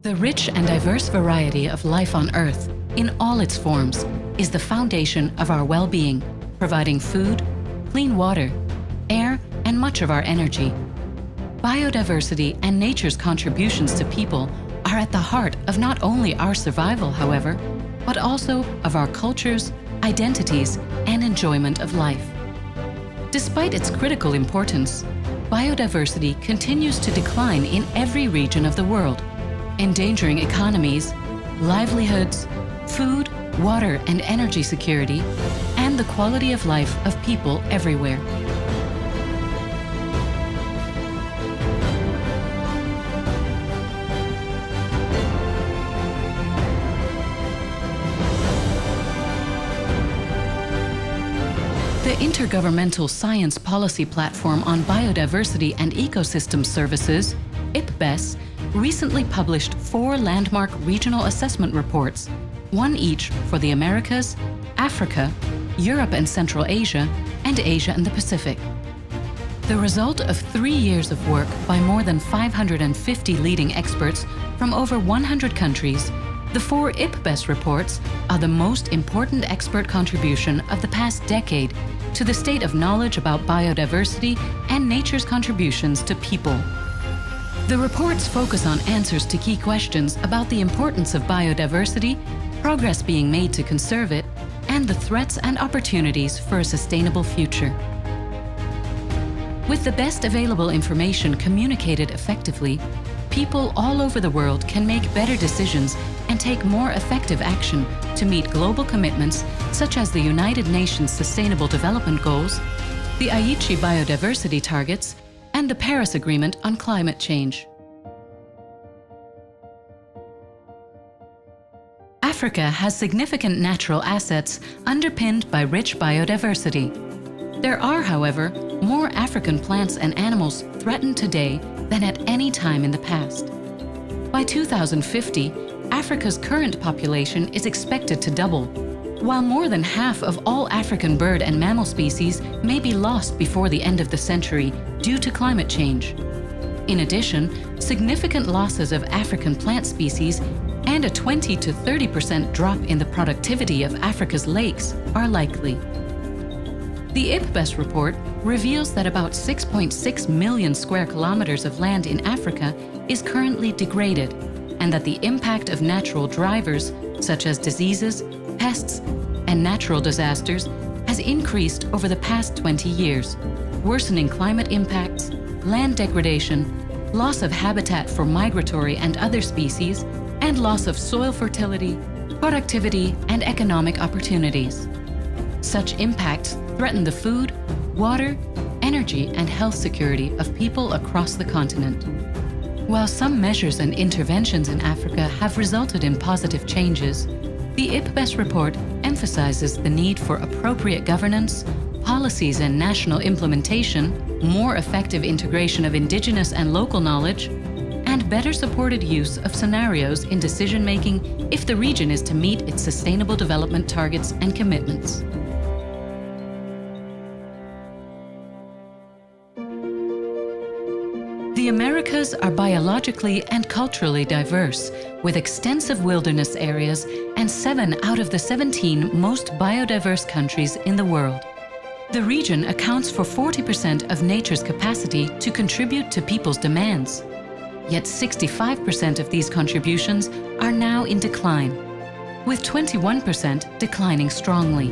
The rich and diverse variety of life on Earth, in all its forms, is the foundation of our well-being, providing food, clean water, air, and much of our energy. Biodiversity and nature's contributions to people are at the heart of not only our survival, however, but also of our cultures, identities, and enjoyment of life. Despite its critical importance, biodiversity continues to decline in every region of the world, endangering economies, livelihoods, food, water and energy security, and the quality of life of people everywhere. The Intergovernmental Science Policy Platform on Biodiversity and Ecosystem Services, IPBES, recently published 4 landmark regional assessment reports, one each for the Americas, Africa, Europe and Central Asia, and Asia and the Pacific. The result of 3 years of work by more than 550 leading experts from over 100 countries, the 4 IPBES reports are the most important expert contribution of the past decade to the state of knowledge about biodiversity and nature's contributions to people. The reports focus on answers to key questions about the importance of biodiversity, progress being made to conserve it, and the threats and opportunities for a sustainable future. With the best available information communicated effectively, people all over the world can make better decisions and take more effective action to meet global commitments such as the United Nations Sustainable Development Goals, the Aichi biodiversity targets, and the Paris Agreement on climate change. Africa has significant natural assets underpinned by rich biodiversity. There are, however, more African plants and animals threatened today than at any time in the past. By 2050, Africa's current population is expected to double, while more than half of all African bird and mammal species may be lost before the end of the century due to climate change. In addition, significant losses of African plant species and a 20 to 30% drop in the productivity of Africa's lakes are likely. The IPBES report reveals that about 6.6 million square kilometers of land in Africa is currently degraded, and that the impact of natural drivers, such as diseases, pests, and natural disasters, has increased over the past 20 years, worsening climate impacts, land degradation, loss of habitat for migratory and other species, and loss of soil fertility, productivity, and economic opportunities. Such impacts threaten the food, water, energy, and health security of people across the continent. While some measures and interventions in Africa have resulted in positive changes, the IPBES report emphasizes the need for appropriate governance, policies and national implementation, more effective integration of indigenous and local knowledge, and better supported use of scenarios in decision-making if the region is to meet its sustainable development targets and commitments. The Americas are biologically and culturally diverse, with extensive wilderness areas and 7 out of the 17 most biodiverse countries in the world. The region accounts for 40% of nature's capacity to contribute to people's demands. Yet 65% of these contributions are now in decline, with 21% declining strongly.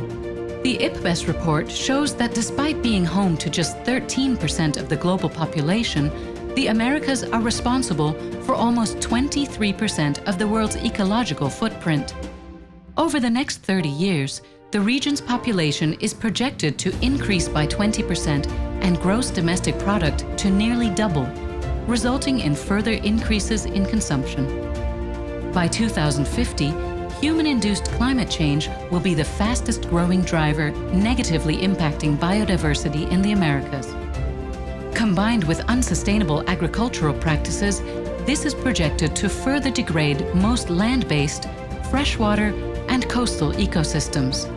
The IPBES report shows that despite being home to just 13% of the global population, the Americas are responsible for almost 23% of the world's ecological footprint. Over the next 30 years, the region's population is projected to increase by 20% and gross domestic product to nearly double, resulting in further increases in consumption. By 2050, human-induced climate change will be the fastest-growing driver negatively impacting biodiversity in the Americas. Combined with unsustainable agricultural practices, this is projected to further degrade most land-based, freshwater, and coastal ecosystems.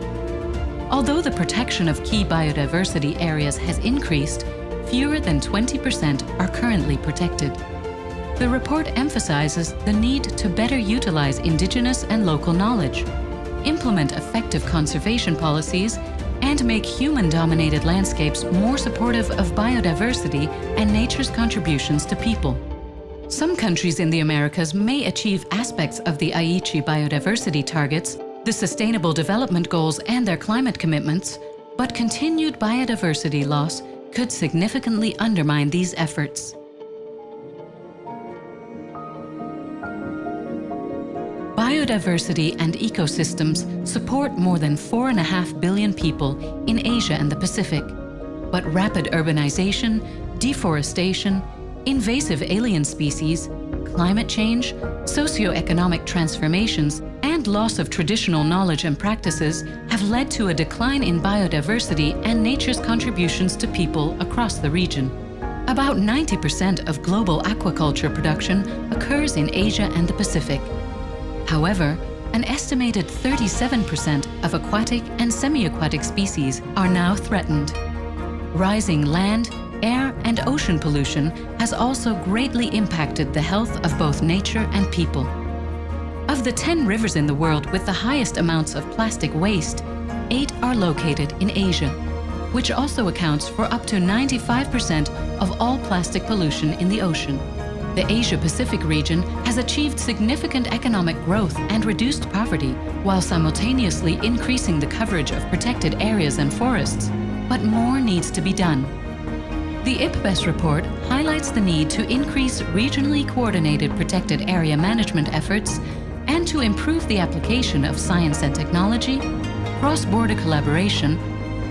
Although the protection of key biodiversity areas has increased, fewer than 20% are currently protected. The report emphasizes the need to better utilize indigenous and local knowledge, implement effective conservation policies, and make human-dominated landscapes more supportive of biodiversity and nature's contributions to people. Some countries in the Americas may achieve aspects of the Aichi biodiversity targets, the Sustainable Development Goals, and their climate commitments, but continued biodiversity loss could significantly undermine these efforts. Biodiversity and ecosystems support more than 4.5 billion people in Asia and the Pacific. But rapid urbanization, deforestation, invasive alien species, climate change, socioeconomic transformations, and loss of traditional knowledge and practices have led to a decline in biodiversity and nature's contributions to people across the region. About 90% of global aquaculture production occurs in Asia and the Pacific. However, an estimated 37% of aquatic and semi-aquatic species are now threatened. Rising land, air, and ocean pollution has also greatly impacted the health of both nature and people. Of the 10 rivers in the world with the highest amounts of plastic waste, 8 are located in Asia, which also accounts for up to 95% of all plastic pollution in the ocean. The Asia-Pacific region has achieved significant economic growth and reduced poverty, while simultaneously increasing the coverage of protected areas and forests. But more needs to be done. The IPBES report highlights the need to increase regionally coordinated protected area management efforts and to improve the application of science and technology, cross-border collaboration,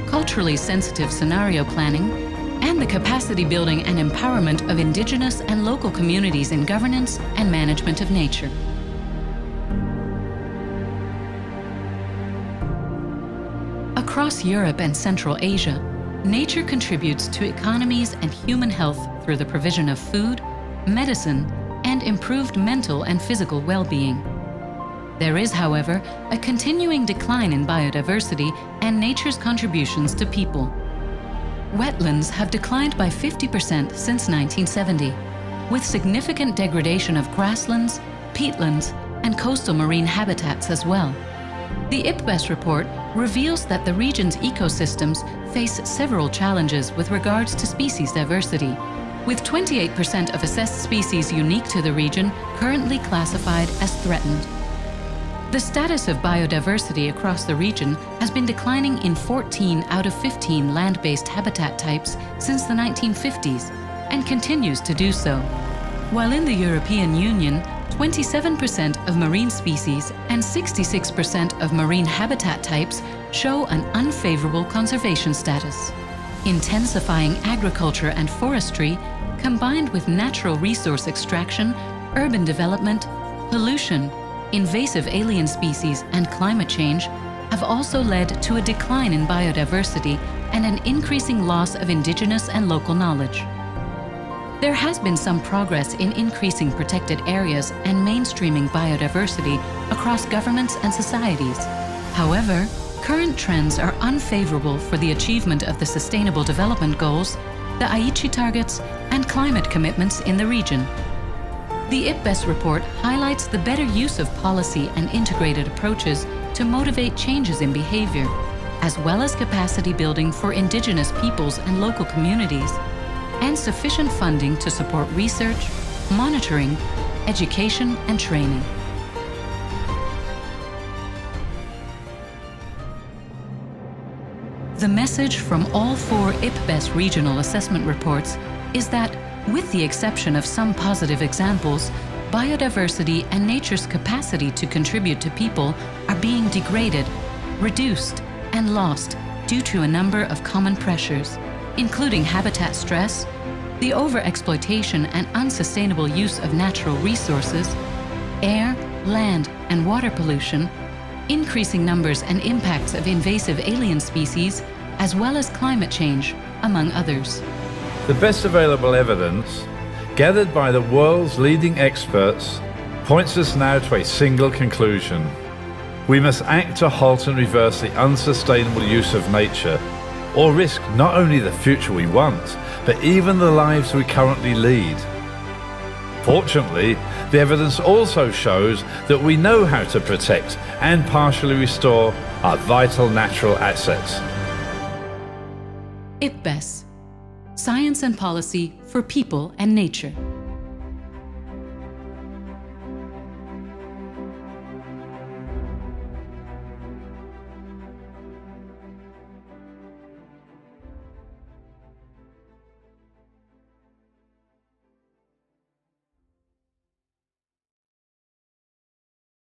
culturally sensitive scenario planning, and the capacity building and empowerment of indigenous and local communities in governance and management of nature. Across Europe and Central Asia, nature contributes to economies and human health through the provision of food, medicine, and improved mental and physical well-being. There is, however, a continuing decline in biodiversity and nature's contributions to people. Wetlands have declined by 50% since 1970, with significant degradation of grasslands, peatlands, and coastal marine habitats as well. The IPBES report reveals that the region's ecosystems face several challenges with regards to species diversity, with 28% of assessed species unique to the region currently classified as threatened. The status of biodiversity across the region has been declining in 14 out of 15 land-based habitat types since the 1950s and continues to do so. While in the European Union, 27% of marine species and 66% of marine habitat types show an unfavorable conservation status. Intensifying agriculture and forestry, combined with natural resource extraction, urban development, pollution, invasive alien species, and climate change have also led to a decline in biodiversity and an increasing loss of indigenous and local knowledge. There has been some progress in increasing protected areas and mainstreaming biodiversity across governments and societies. However, current trends are unfavorable for the achievement of the Sustainable Development Goals, the Aichi targets, and climate commitments in the region. The IPBES report highlights the better use of policy and integrated approaches to motivate changes in behavior, as well as capacity building for indigenous peoples and local communities, and sufficient funding to support research, monitoring, education, and training. The message from all 4 IPBES regional assessment reports is that, with the exception of some positive examples, biodiversity and nature's capacity to contribute to people are being degraded, reduced, and lost due to a number of common pressures, including habitat stress, the overexploitation and unsustainable use of natural resources, air, land, and water pollution, increasing numbers and impacts of invasive alien species, as well as climate change, among others. The best available evidence, gathered by the world's leading experts, points us now to a single conclusion. We must act to halt and reverse the unsustainable use of nature, or risk not only the future we want, but even the lives we currently lead. Fortunately, the evidence also shows that we know how to protect and partially restore our vital natural assets. IPBES, Science and Policy for People and Nature.